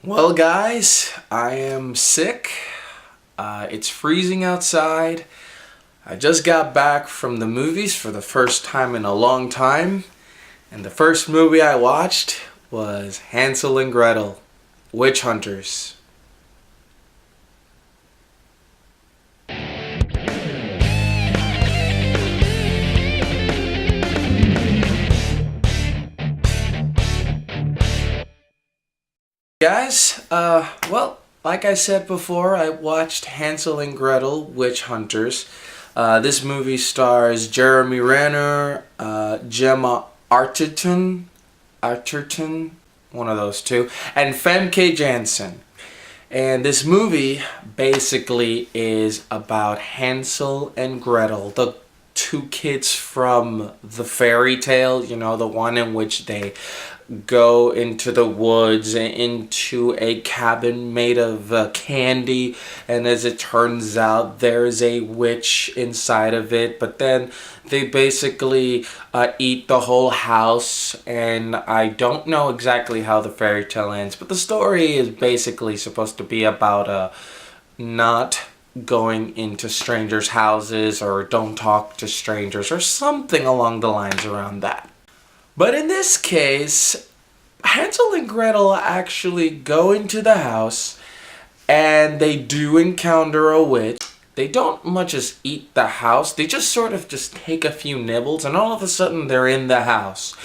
Well, guys, I am sick. It's freezing outside. I just got back from the movies for the first time in a long time. And the first movie I watched was Hansel and Gretel, Witch Hunters. Guys, well, like I said before, I watched Hansel and Gretel, Witch Hunters. This movie stars Jeremy Renner, Gemma Arterton, one of those two, and Femke Janssen. And this movie basically is about Hansel and Gretel, the two kids from the fairy tale, the one in which they go into the woods and into a cabin made of candy, and as it turns out there's a witch inside of it, but then they basically eat the whole house. And I don't know exactly how the fairy tale ends, but the story is basically supposed to be about not going into strangers' houses, or don't talk to strangers, or something along the lines around that. But in this case, Hansel and Gretel actually go into the house and they do encounter a witch. They don't much as eat the house. They just sort of just take a few nibbles, and all of a sudden they're in the house.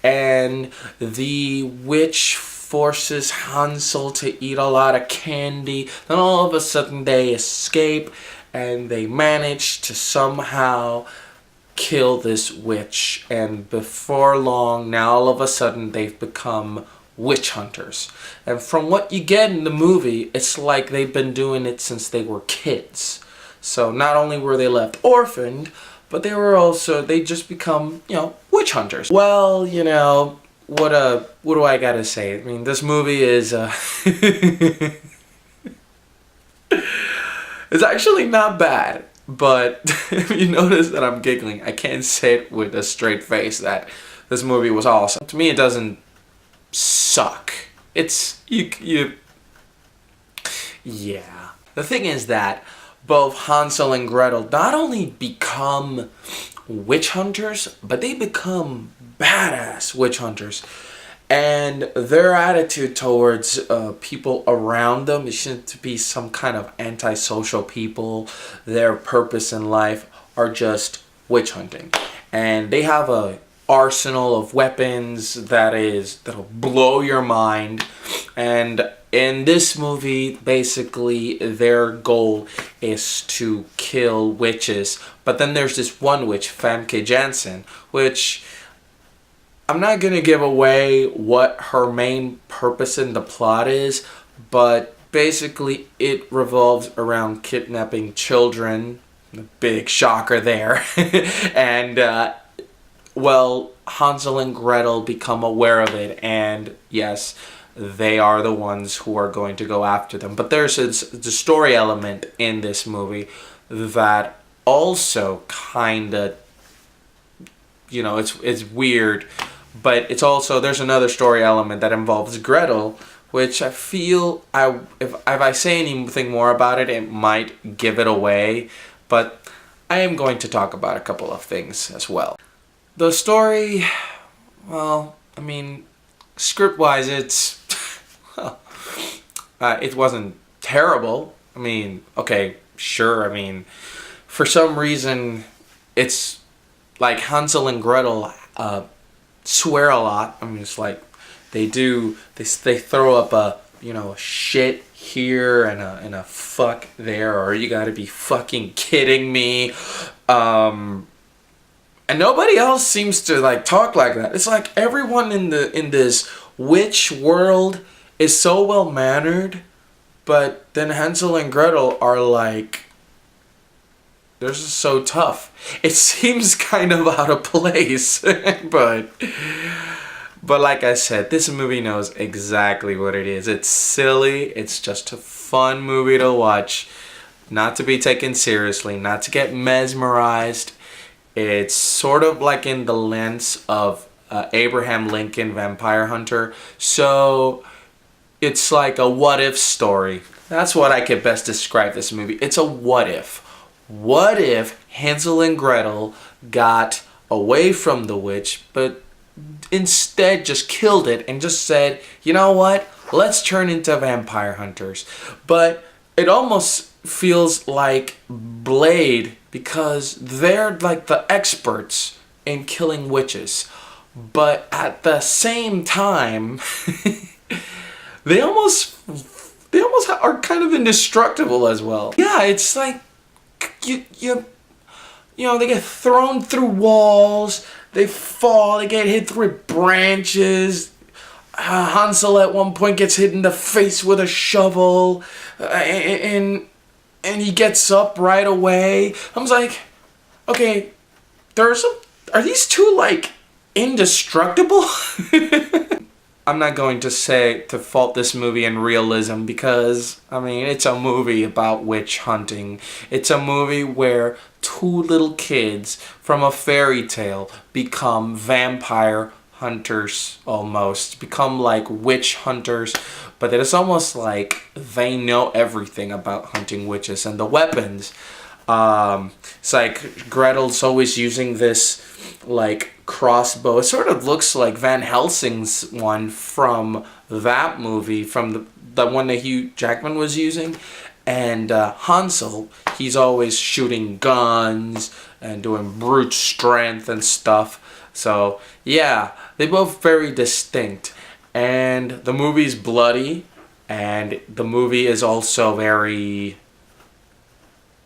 And the witch forces Hansel to eat a lot of candy. Then all of a sudden they escape and they manage to somehow kill this witch, and before long, now all of a sudden they've become witch hunters. And from what you get in the movie, it's like they've been doing it since they were kids. So not only were they left orphaned, but they just become, witch hunters. Well, what do I gotta say? I mean, this movie is it's actually not bad. But if you notice that I'm giggling, I can't say it with a straight face that this movie was awesome. To me, it doesn't suck. It's, yeah. The thing is that both Hansel and Gretel not only become witch hunters, but they become badass witch hunters. And their attitude towards people around them is to be some kind of antisocial people. Their purpose in life are just witch hunting. And they have a arsenal of weapons that'll blow your mind. And in this movie, basically, their goal is to kill witches. But then there's this one witch, Famke Janssen, which I'm not going to give away what her main purpose in the plot is, but basically it revolves around kidnapping children. The big shocker there. And, Hansel and Gretel become aware of it, and yes, they are the ones who are going to go after them. But there's the story element in this movie that also kind of, it's weird. But it's also, there's another story element that involves Gretel, which I feel, if I say anything more about it, it might give it away. But I am going to talk about a couple of things as well. The story, script-wise, it wasn't terrible. Okay, sure, for some reason, it's like Hansel and Gretel swear a lot. It's like they throw up a shit here and a fuck there, or you gotta be fucking kidding me. And nobody else seems to talk like that. It's like everyone in this witch world is so well mannered, but then Hansel and Gretel are like, they're just so tough. It seems kind of out of place, but like I said, this movie knows exactly what it is. It's silly. It's just a fun movie to watch, not to be taken seriously, not to get mesmerized. It's sort of like in the lens of Abraham Lincoln, Vampire Hunter. So it's like a what if story. That's what I could best describe this movie. It's a what if. What if Hansel and Gretel got away from the witch, but instead just killed it and just said, you know what? Let's turn into vampire hunters. But it almost feels like Blade because they're like the experts in killing witches. But at the same time, they almost are kind of indestructible as well. Yeah, it's like you know, they get thrown through walls, they fall, they get hit through branches. Hansel at one point gets hit in the face with a shovel, and he gets up right away. I was like, okay, are these two like indestructible? I'm not going to say to fault this movie in realism because, I mean, it's a movie about witch hunting. It's a movie where two little kids from a fairy tale become vampire hunters almost. Become like witch hunters. But it's almost like they know everything about hunting witches and the weapons. It's like Gretel's always using this like crossbow. It sort of looks like Van Helsing's one from that movie, from the one that Hugh Jackman was using. And Hansel, he's always shooting guns and doing brute strength and stuff. So yeah, they're both very distinct. And the movie's bloody, and the movie is also very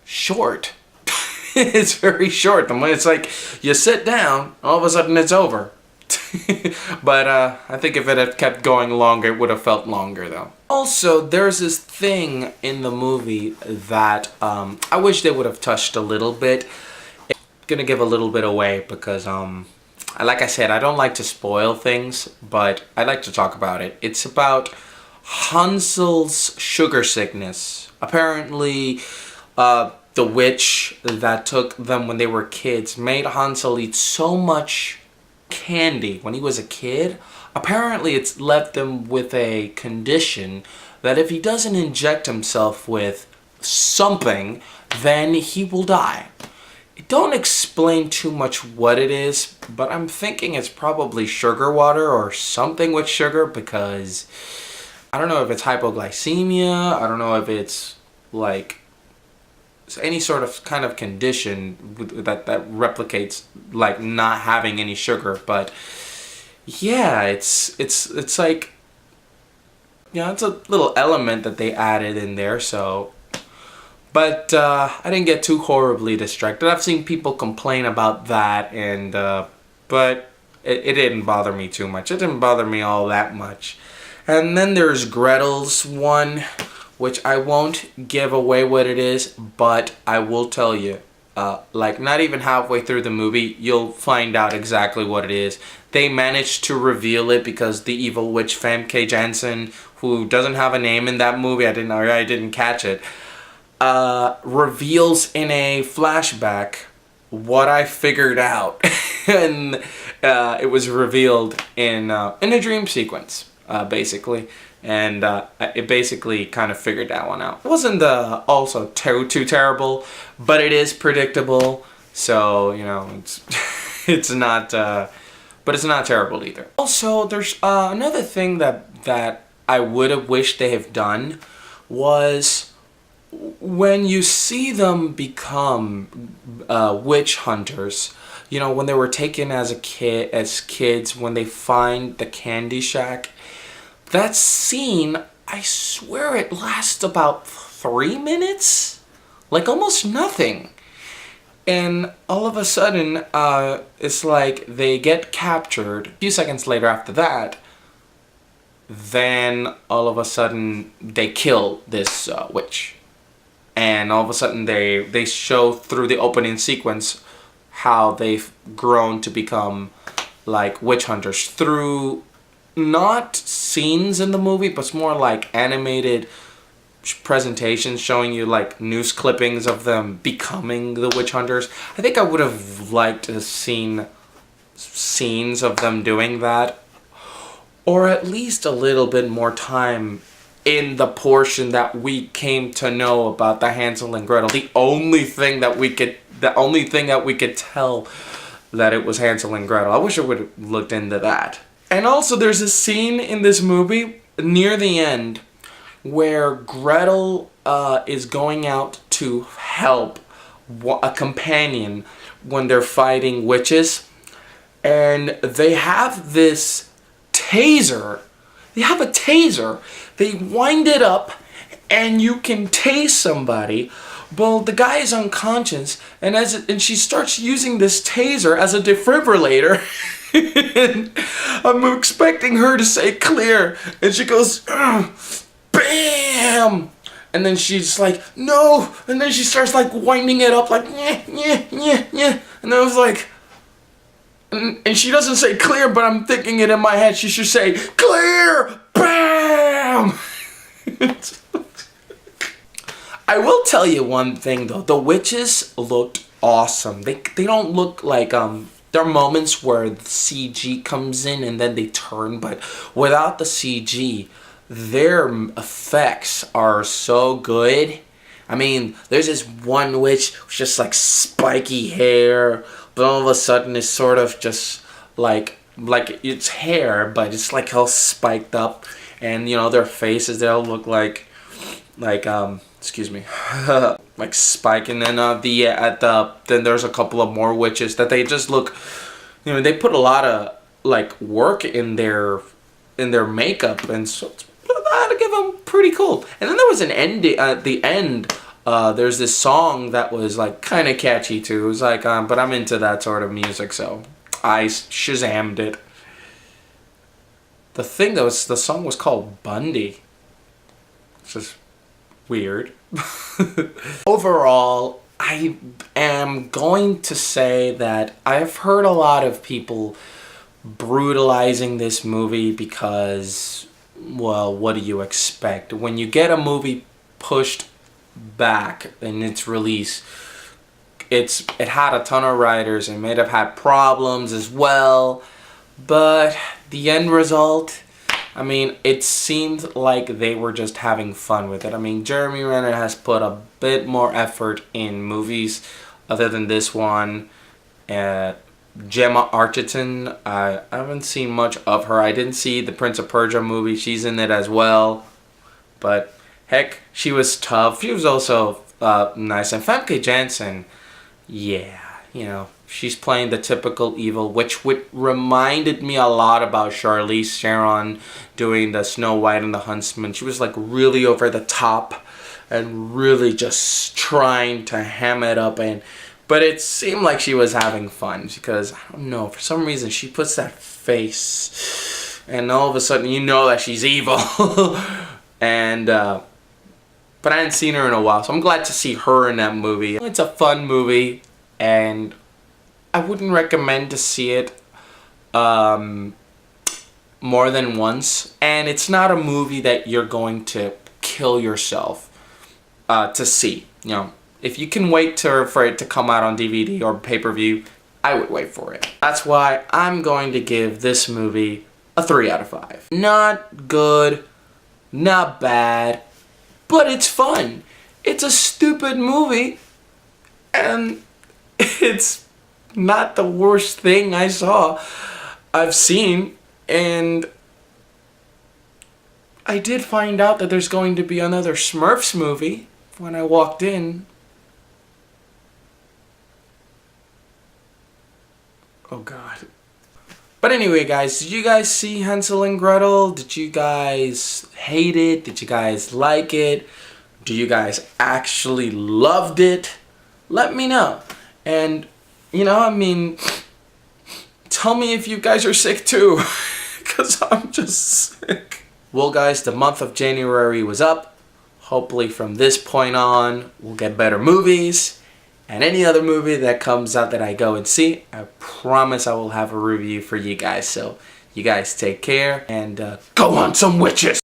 short. It's very short. It's like you sit down, all of a sudden it's over. But I think if it had kept going longer, it would have felt longer though. Also, there's this thing in the movie that I wish they would have touched a little bit. I'm gonna give a little bit away because like I said, I don't like to spoil things, but I like to talk about it. It's about Hansel's sugar sickness. Apparently, the witch that took them when they were kids made Hansel eat so much candy when he was a kid. Apparently it's left him with a condition that if he doesn't inject himself with something, then he will die. It don't explain too much what it is, but I'm thinking it's probably sugar water or something with sugar, because I don't know if it's hypoglycemia, I don't know if it's like any sort of kind of condition that replicates like not having any sugar. But yeah, it's like, you know, it's a little element that they added in there. So, but I didn't get too horribly distracted. I've seen people complain about that, and but it didn't bother me too much. It didn't bother me all that much. And then there's Gretel's one, which I won't give away what it is, but I will tell you, like not even halfway through the movie, you'll find out exactly what it is. They managed to reveal it because the evil witch Famke Janssen, who doesn't have a name in that movie, I didn't catch it, reveals in a flashback what I figured out, and it was revealed in a dream sequence, basically. And it basically kind of figured that one out. It wasn't also too terrible, but it is predictable. So, you know, it's not, but it's not terrible either. Also, there's another thing that I would have wished they have done was when you see them become witch hunters. You know, when they were taken as kids, when they find the candy shack. That scene, I swear it lasts about 3 minutes? Like almost nothing. And all of a sudden, it's like they get captured. A few seconds later after that, then all of a sudden they kill this witch. And all of a sudden they show through the opening sequence how they've grown to become like witch hunters through not scenes in the movie, but it's more like animated presentations showing you like news clippings of them becoming the witch hunters. I think I would have liked to have seen scenes of them doing that. or at least a little bit more time in the portion that we came to know about the Hansel and Gretel. The only thing that we could tell that it was Hansel and Gretel. I wish I would have looked into that. And also there's a scene in this movie near the end where Gretel is going out to help a companion when they're fighting witches, and they have this taser. They have a taser. They wind it up and you can tase somebody. Well, the guy is unconscious, and she starts using this taser as a defibrillator. And I'm expecting her to say clear, and she goes, bam! And then she's like, no! And then she starts like winding it up like, yeah. And I was like, and she doesn't say clear, but I'm thinking it in my head. She should say, clear! Bam! I will tell you one thing though. The witches looked awesome. They don't look like, there are moments where the CG comes in and then they turn, but without the CG, their effects are so good. I mean, there's this one witch with just like spiky hair, but all of a sudden it's sort of just like it's hair, but it's like all spiked up, and you know their faces, they'll look like excuse me, like spike. And then then there's a couple of more witches that they just look, you know, they put a lot of like work in their makeup, and so I gotta give them pretty cool. And then there was an ending at the end. There's this song that was like kind of catchy too. It was like, but I'm into that sort of music, so I Shazammed it. The song was called Bundy. It's just weird. Overall, I am going to say that I've heard a lot of people brutalizing this movie because, well, what do you expect? When you get a movie pushed back in its release, it had a ton of writers and may have had problems as well, but the end result, I mean, it seemed like they were just having fun with it. I mean, Jeremy Renner has put a bit more effort in movies other than this one. Gemma Arterton, I haven't seen much of her. I didn't see the Prince of Persia movie. She's in it as well. But heck, she was tough. She was also nice. And Famke Janssen, yeah, you know, she's playing the typical evil, which reminded me a lot about Charlize Theron doing the Snow White and the Huntsman. She was like really over the top and really just trying to ham it up, but it seemed like she was having fun because, I don't know, for some reason she puts that face and all of a sudden you know that she's evil. And but I hadn't seen her in a while, so I'm glad to see her in that movie. It's a fun movie, and I wouldn't recommend to see it more than once. And it's not a movie that you're going to kill yourself to see. You know, if you can wait for it to come out on DVD or pay-per-view, I would wait for it. That's why I'm going to give this movie a 3 out of 5. Not good, not bad, but it's fun. It's a stupid movie, and it's not the worst thing I've seen. And I did find out that there's going to be another Smurfs movie when I walked in. Oh God. But anyway, guys, did you guys see Hansel and Gretel? Did you guys hate it? Did you guys like it? Do you guys actually loved it? Let me know. And, you know, I mean, tell me if you guys are sick too, because I'm just sick. Well, guys, the month of January was up. Hopefully from this point on, we'll get better movies. And any other movie that comes out that I go and see, I promise I will have a review for you guys. So you guys take care and go on some witches.